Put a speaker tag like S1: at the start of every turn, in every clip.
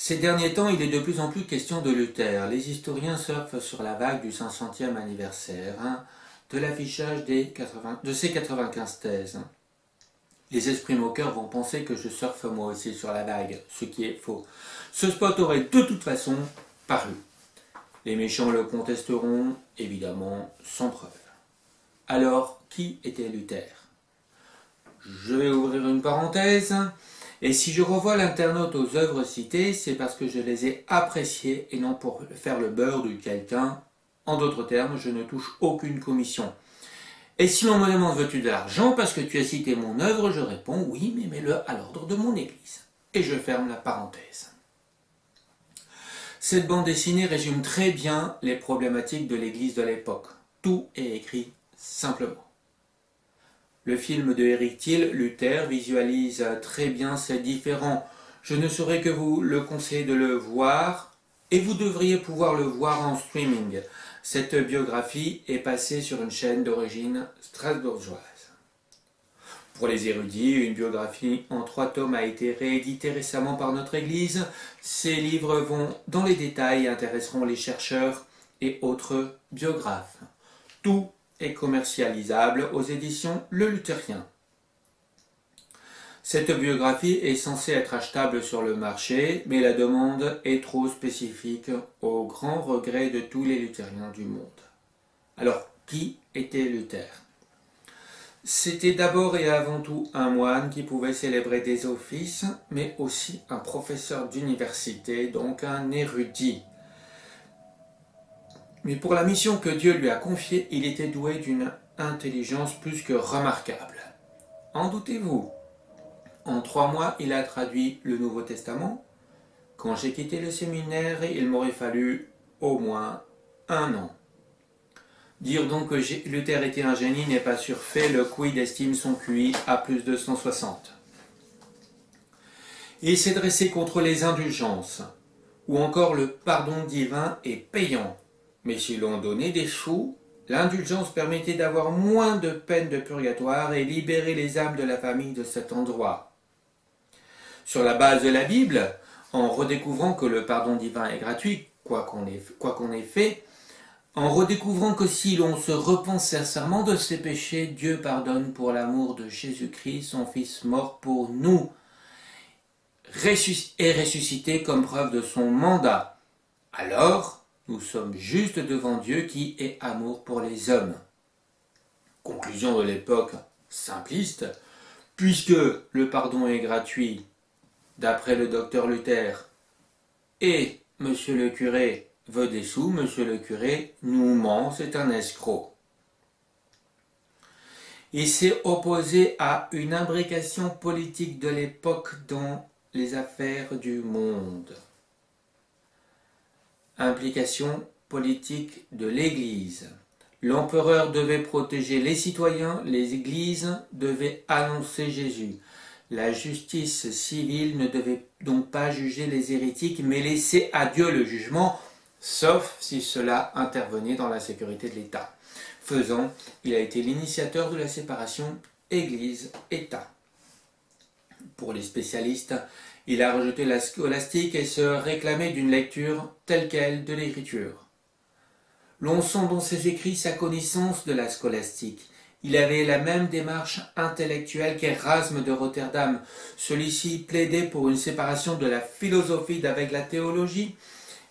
S1: Ces derniers temps, il est de plus en plus question de Luther. Les historiens surfent sur la vague du 500e anniversaire de l'affichage de ses 95 thèses. Les esprits moqueurs vont penser que je surfe moi aussi sur la vague, ce qui est faux. Ce spot aurait de toute façon paru. Les méchants le contesteront, évidemment, sans preuve. Alors, qui était Luther? Je vais ouvrir une parenthèse. Et si je revois l'internaute aux œuvres citées, c'est parce que je les ai appréciées et non pour faire le beurre de quelqu'un. En d'autres termes, je ne touche aucune commission. Et si l'on me demande veux-tu de l'argent parce que tu as cité mon œuvre, je réponds oui, mais mets-le à l'ordre de mon église. Et je ferme la parenthèse. Cette bande dessinée résume très bien les problématiques de l'église de l'époque. Tout est écrit simplement. Le film de Eric Thiel, Luther, visualise très bien ces différents. Je ne saurais que vous le conseiller de le voir, et vous devriez pouvoir le voir en streaming. Cette biographie est passée sur une chaîne d'origine strasbourgeoise. Pour les érudits, une biographie en 3 tomes a été rééditée récemment par notre Église. Ces livres vont dans les détails et intéresseront les chercheurs et autres biographes. Tout est commercialisable aux éditions Le Luthérien. Cette biographie est censée être achetable sur le marché, mais la demande est trop spécifique au grand regret de tous les luthériens du monde. Alors, qui était Luther? C'était d'abord et avant tout un moine qui pouvait célébrer des offices, mais aussi un professeur d'université, donc un érudit. Mais pour la mission que Dieu lui a confiée, il était doué d'une intelligence plus que remarquable. En doutez-vous? En 3 mois, il a traduit le Nouveau Testament. Quand j'ai quitté le séminaire, il m'aurait fallu au moins 1 an. Dire donc que Luther était un génie n'est pas surfait, le quid estime son QI à plus de 160. Il s'est dressé contre les indulgences, ou encore le pardon divin est payant. Mais si l'on donnait des sous, l'indulgence permettait d'avoir moins de peine de purgatoire et libérer les âmes de la famille de cet endroit. Sur la base de la Bible, en redécouvrant que le pardon divin est gratuit, quoi qu'on ait fait, en redécouvrant que si l'on se repent sincèrement de ses péchés, Dieu pardonne pour l'amour de Jésus-Christ, son Fils mort pour nous, et ressuscité comme preuve de son mandat. Alors, nous sommes justes devant Dieu qui est amour pour les hommes. Conclusion de l'époque simpliste, puisque le pardon est gratuit, d'après le docteur Luther, et monsieur le curé veut des sous, monsieur le curé nous ment, c'est un escroc. Il s'est opposé à une imbrication politique de l'époque dans les affaires du monde. Implication politique de l'Église. L'empereur devait protéger les citoyens, les églises devaient annoncer Jésus. La justice civile ne devait donc pas juger les hérétiques, mais laisser à Dieu le jugement, sauf si cela intervenait dans la sécurité de l'État. Faisant, il a été l'initiateur de la séparation Église-État. Pour les spécialistes, il a rejeté la scolastique et se réclamait d'une lecture telle quelle de l'Écriture. L'on sent dans ses écrits sa connaissance de la scolastique. Il avait la même démarche intellectuelle qu'Erasme de Rotterdam. Celui-ci plaidait pour une séparation de la philosophie d'avec la théologie,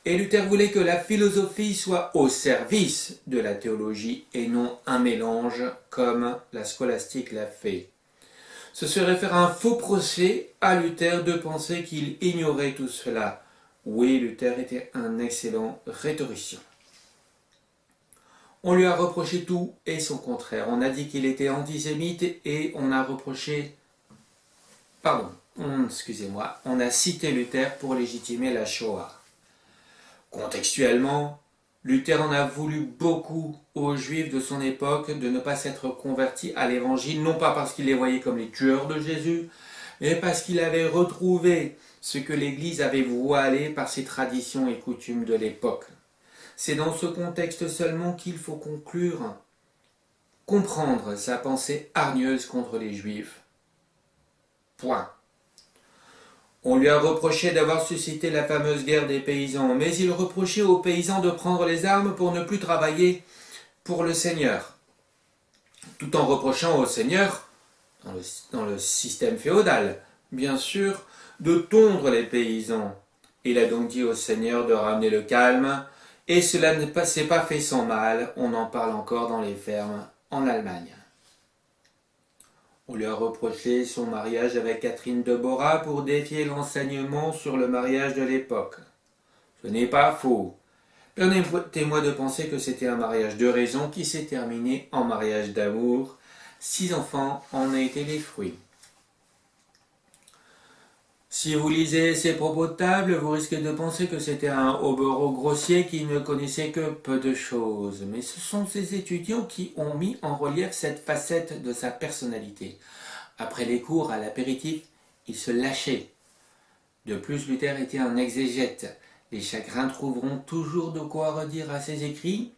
S1: et Luther voulait que la philosophie soit au service de la théologie et non un mélange comme la scolastique l'a fait. Ce serait faire un faux procès à Luther de penser qu'il ignorait tout cela. Oui, Luther était un excellent rhétoricien. On lui a reproché tout et son contraire. On a dit qu'il était antisémite et on a cité Luther pour légitimer la Shoah. Contextuellement, Luther en a voulu beaucoup aux Juifs de son époque de ne pas s'être convertis à l'Évangile, non pas parce qu'il les voyait comme les tueurs de Jésus, mais parce qu'il avait retrouvé ce que l'Église avait voilé par ses traditions et coutumes de l'époque. C'est dans ce contexte seulement qu'il faut comprendre sa pensée hargneuse contre les Juifs. Point. On lui a reproché d'avoir suscité la fameuse guerre des paysans, mais il reprochait aux paysans de prendre les armes pour ne plus travailler pour le Seigneur, tout en reprochant au Seigneur, dans le système féodal, bien sûr, de tondre les paysans. Il a donc dit au Seigneur de ramener le calme, et cela ne s'est pas fait sans mal, on en parle encore dans les fermes en Allemagne. On lui a reproché son mariage avec Catherine de Bora pour défier l'enseignement sur le mariage de l'époque. Ce n'est pas faux. Permettez-moi de penser que c'était un mariage de raison qui s'est terminé en mariage d'amour. 6 enfants en ont été les fruits. Si vous lisez ces propos de table, vous risquez de penser que c'était un hobereau grossier qui ne connaissait que peu de choses. Mais ce sont ces étudiants qui ont mis en relief cette facette de sa personnalité. Après les cours à l'apéritif, il se lâchait. De plus, Luther était un exégète. Les chagrins trouveront toujours de quoi redire à ses écrits.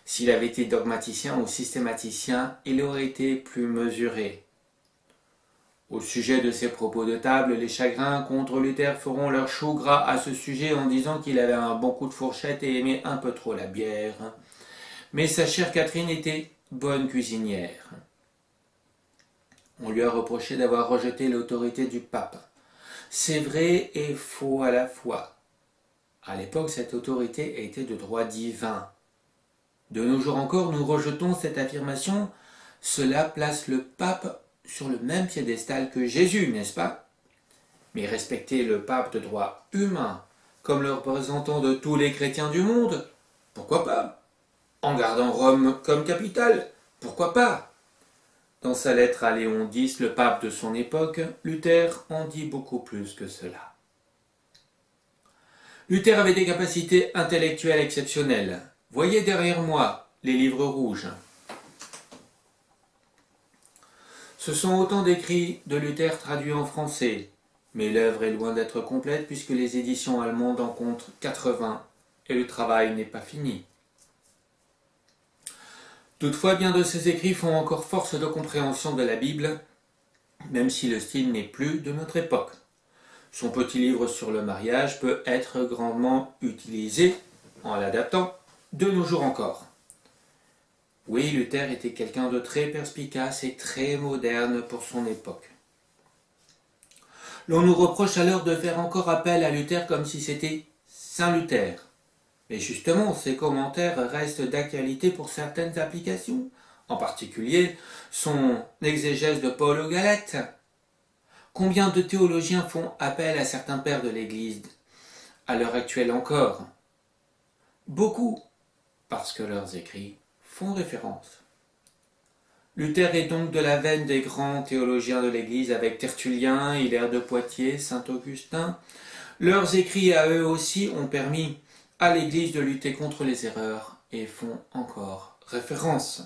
S1: S'il avait été dogmaticien ou systématicien, il aurait été plus mesuré. Au sujet de ses propos de table, les chagrins contre Luther feront leur chou gras à ce sujet en disant qu'il avait un bon coup de fourchette et aimait un peu trop la bière. Mais sa chère Catherine était bonne cuisinière. On lui a reproché d'avoir rejeté l'autorité du pape. C'est vrai et faux à la fois. À l'époque, cette autorité était de droit divin. De nos jours encore, nous rejetons cette affirmation. Cela place le pape sur le même piédestal que Jésus, n'est-ce pas? Mais respecter le pape de droit humain, comme le représentant de tous les chrétiens du monde, pourquoi pas? En gardant Rome comme capitale, pourquoi pas? Dans sa lettre à Léon X, le pape de son époque, Luther en dit beaucoup plus que cela. Luther avait des capacités intellectuelles exceptionnelles. Voyez derrière moi les livres rouges. Ce sont autant d'écrits de Luther traduits en français, mais l'œuvre est loin d'être complète puisque les éditions allemandes en comptent 80 et le travail n'est pas fini. Toutefois, bien de ces écrits font encore force de compréhension de la Bible, même si le style n'est plus de notre époque. Son petit livre sur le mariage peut être grandement utilisé, en l'adaptant, de nos jours encore. Oui, Luther était quelqu'un de très perspicace et très moderne pour son époque. L'on nous reproche alors de faire encore appel à Luther comme si c'était Saint Luther. Mais justement, ses commentaires restent d'actualité pour certaines applications, en particulier son exégèse de Paul aux Galates. Combien de théologiens font appel à certains pères de l'Église, à l'heure actuelle encore? Beaucoup, parce que leurs écrits font référence. Luther est donc de la veine des grands théologiens de l'Église avec Tertullien, Hilaire de Poitiers, saint Augustin. Leurs écrits à eux aussi ont permis à l'Église de lutter contre les erreurs et font encore référence.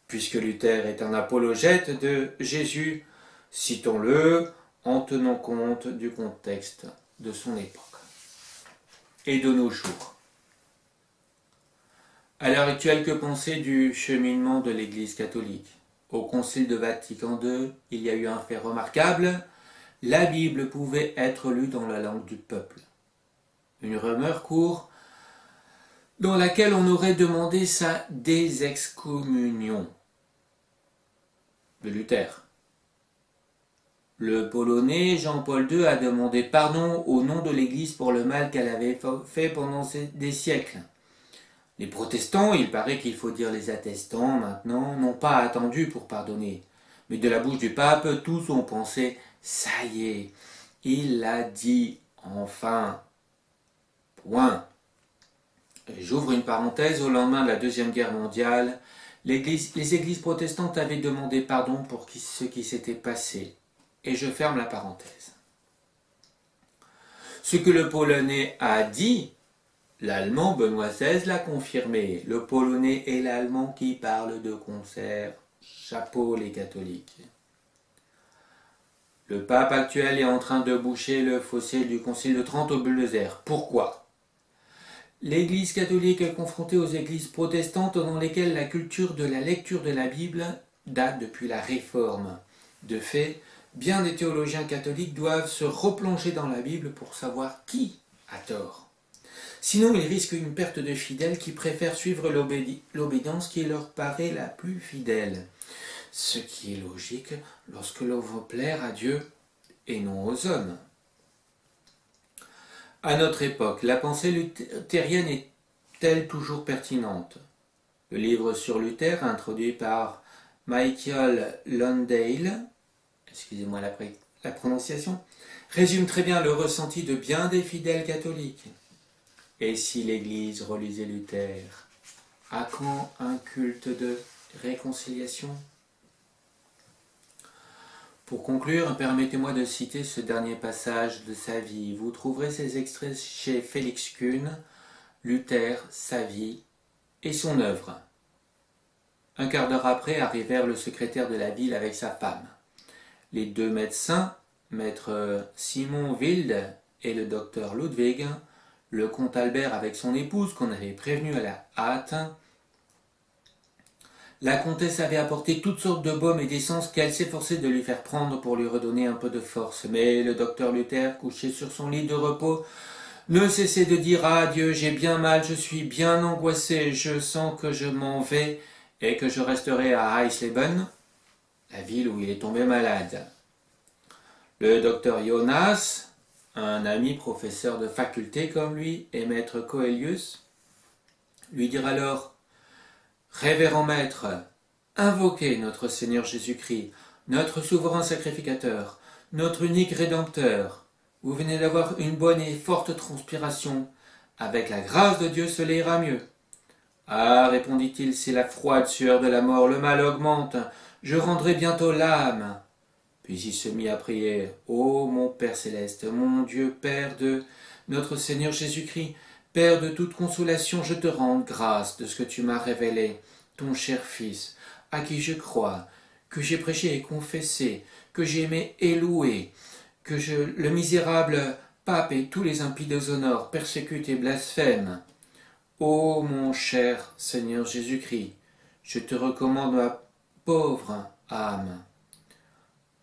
S1: Puisque Luther est un apologète de Jésus, citons-le en tenant compte du contexte de son époque et de nos jours. À l'heure actuelle, que penser du cheminement de l'Église catholique? Au Concile de Vatican II, il y a eu un fait remarquable. La Bible pouvait être lue dans la langue du peuple. Une rumeur court dans laquelle on aurait demandé sa désexcommunion de Luther. Le Polonais Jean-Paul II a demandé pardon au nom de l'Église pour le mal qu'elle avait fait pendant des siècles. Les protestants, il paraît qu'il faut dire les attestants maintenant, n'ont pas attendu pour pardonner. Mais de la bouche du pape, tous ont pensé « ça y est, il l'a dit, enfin ». Point. J'ouvre une parenthèse, au lendemain de la Deuxième Guerre mondiale, les églises protestantes avaient demandé pardon pour ce qui s'était passé. Et je ferme la parenthèse. Ce que le Polonais a dit, l'Allemand Benoît XVI l'a confirmé. Le Polonais et l'Allemand qui parlent de concert. Chapeau les catholiques. Le pape actuel est en train de boucher le fossé du Concile de Trente au Bulldozer. Pourquoi? L'Église catholique est confrontée aux églises protestantes dans lesquelles la culture de la lecture de la Bible date depuis la Réforme. De fait, Bien des théologiens catholiques doivent se replonger dans la Bible pour savoir qui a tort. Sinon, ils risquent une perte de fidèles qui préfèrent suivre l'obédience qui leur paraît la plus fidèle. Ce qui est logique lorsque l'on veut plaire à Dieu et non aux hommes. À notre époque, la pensée luthérienne est-elle toujours pertinente? Le livre sur Luther, introduit par Michael Landale, excusez-moi la prononciation, résume très bien le ressenti de bien des fidèles catholiques. Et si l'Église relisait Luther, à quand un culte de réconciliation? Pour conclure, permettez-moi de citer ce dernier passage de sa vie. Vous trouverez ces extraits chez Félix Kuhn, Luther, sa vie et son œuvre. Un quart d'heure après arrivèrent le secrétaire de la ville avec sa femme. Les deux médecins, maître Simon Wilde et le docteur Ludwig, le comte Albert avec son épouse qu'on avait prévenu à la hâte. La comtesse avait apporté toutes sortes de baumes et d'essences qu'elle s'efforçait de lui faire prendre pour lui redonner un peu de force. Mais le docteur Luther, couché sur son lit de repos, ne cessait de dire « Ah Dieu, j'ai bien mal, je suis bien angoissé, je sens que je m'en vais et que je resterai à Eisleben, la ville où il est tombé malade. » Le docteur Jonas, un ami professeur de faculté comme lui, et maître Coelius, lui dirent alors « Révérend maître, invoquez notre Seigneur Jésus-Christ, notre souverain sacrificateur, notre unique rédempteur. Vous venez d'avoir une bonne et forte transpiration. Avec la grâce de Dieu, cela ira mieux. » Ah, répondit-il, c'est la froide sueur de la mort, le mal augmente, je rendrai bientôt l'âme. Puis il se mit à prier. Ô mon Père céleste, mon Dieu, Père de notre Seigneur Jésus-Christ, Père de toute consolation, je te rends grâce de ce que tu m'as révélé, ton cher Fils, à qui je crois, que j'ai prêché et confessé, que j'ai aimé et loué, que le misérable pape et tous les impies déshonorent, persécutent et blasphèment. Ô mon cher Seigneur Jésus-Christ, je te recommande ma pauvre âme.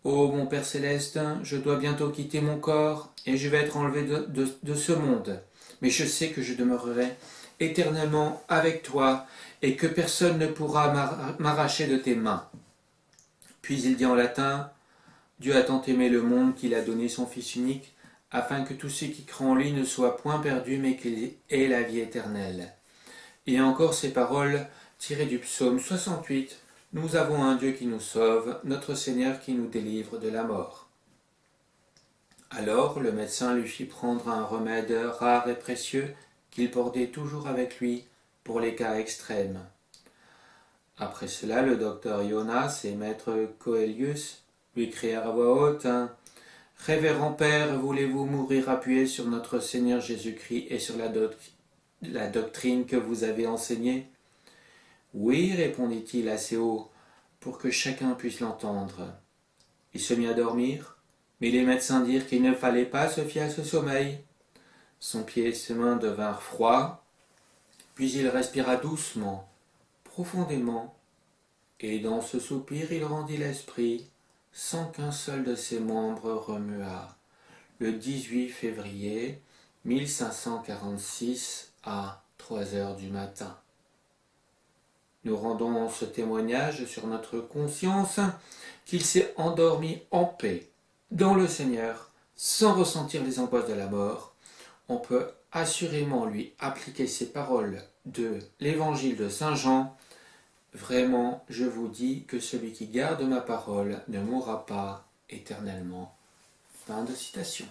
S1: Ô mon Père céleste, je dois bientôt quitter mon corps et je vais être enlevé de ce monde. Mais je sais que je demeurerai éternellement avec toi et que personne ne pourra m'arracher de tes mains. Puis il dit en latin, Dieu a tant aimé le monde qu'il a donné son Fils unique, afin que tous ceux qui croient en lui ne soient point perdus, mais qu'ils aient la vie éternelle. Et encore ces paroles tirées du psaume 68, nous avons un Dieu qui nous sauve, notre Seigneur qui nous délivre de la mort. Alors le médecin lui fit prendre un remède rare et précieux qu'il portait toujours avec lui pour les cas extrêmes. Après cela, le docteur Jonas et maître Coelius lui crièrent à voix haute, « Révérend Père, voulez-vous mourir appuyé sur notre Seigneur Jésus-Christ et sur la doctrine que vous avez enseignée ?» « Oui, répondit-il assez haut, pour que chacun puisse l'entendre. » Il se mit à dormir, mais les médecins dirent qu'il ne fallait pas se fier à ce sommeil. Son pied et ses mains devinrent froids, puis il respira doucement, profondément, et dans ce soupir il rendit l'esprit, sans qu'un seul de ses membres remuât, le 18 février 1546 à 3 heures du matin. Nous rendons ce témoignage sur notre conscience qu'il s'est endormi en paix dans le Seigneur, sans ressentir les angoisses de la mort. On peut assurément lui appliquer ces paroles de l'Évangile de Saint Jean. Vraiment, je vous dis que celui qui garde ma parole ne mourra pas éternellement. Fin de citation.